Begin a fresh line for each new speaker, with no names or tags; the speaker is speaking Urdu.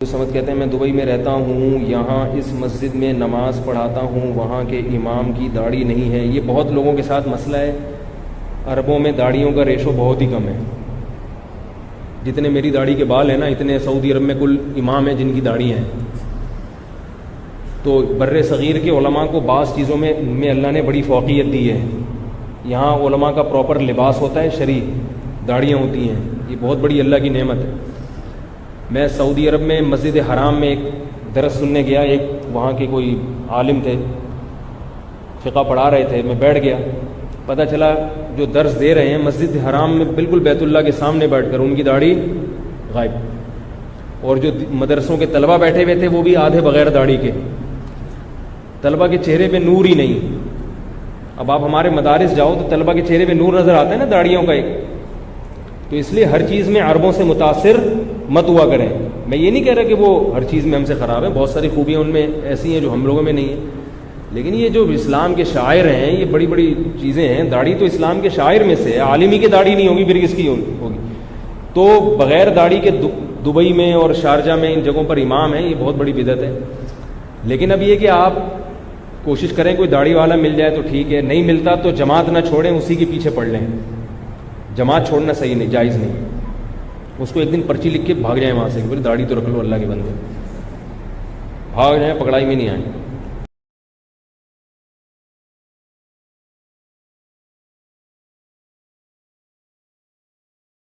سمت کہتے ہیں میں دبئی میں رہتا ہوں، یہاں اس مسجد میں نماز پڑھاتا ہوں، وہاں کے امام کی داڑھی نہیں ہے۔ یہ بہت لوگوں کے ساتھ مسئلہ ہے۔ عربوں میں داڑھیوں کا ریشو بہت ہی کم ہے۔ جتنے میری داڑھی کے بال ہیں نا، اتنے سعودی عرب میں کل امام ہیں جن کی داڑھی ہیں۔ تو بر صغیر کے علماء کو بعض چیزوں میں اللہ نے بڑی فوقیت دی ہے۔ یہاں علماء کا پراپر لباس ہوتا ہے، شرعی داڑھیاں ہوتی ہیں۔ یہ بہت بڑی اللہ کی نعمت ہے۔ میں سعودی عرب میں مسجد حرام میں ایک درس سننے گیا، ایک وہاں کے کوئی عالم تھے، فقہ پڑھا رہے تھے، میں بیٹھ گیا۔ پتہ چلا جو درس دے رہے ہیں مسجد حرام میں بالکل بیت اللہ کے سامنے بیٹھ کر، ان کی داڑھی غائب، اور جو مدرسوں کے طلبہ بیٹھے ہوئے تھے وہ بھی آدھے بغیر داڑھی کے۔ طلبہ کے چہرے پہ نور ہی نہیں۔ اب آپ ہمارے مدارس جاؤ تو طلبہ کے چہرے پہ نور نظر آتا ہے نا داڑھیوں کا ایک۔ تو اس لیے ہر چیز میں عربوں سے متاثر مت ہوا کریں۔ میں یہ نہیں کہہ رہا کہ وہ ہر چیز میں ہم سے خراب ہیں، بہت ساری خوبیاں ان میں ایسی ہیں جو ہم لوگوں میں نہیں ہیں، لیکن یہ جو اسلام کے شاعر ہیں، یہ بڑی بڑی چیزیں ہیں۔ داڑھی تو اسلام کے شاعر میں سے ہے، عالمی کی داڑھی نہیں ہوگی پھر کس کی ہوگی؟ تو بغیر داڑھی کے دبئی میں اور شارجہ میں ان جگہوں پر امام ہیں، یہ بہت بڑی بدعت ہے۔ لیکن اب یہ کہ آپ کوشش کریں کوئی داڑھی والا مل جائے تو ٹھیک ہے، نہیں ملتا تو جماعت نہ چھوڑیں، اسی کے پیچھے پڑھ لیں۔ جماعت چھوڑنا صحیح نہیں، جائز نہیں۔ اس کو ایک دن پرچی لکھ کے بھاگ جائیں وہاں سے کہ داڑھی تو رکھ لو اللہ کے بندے، بھاگ جائیں، پکڑائی میں نہیں آئیں۔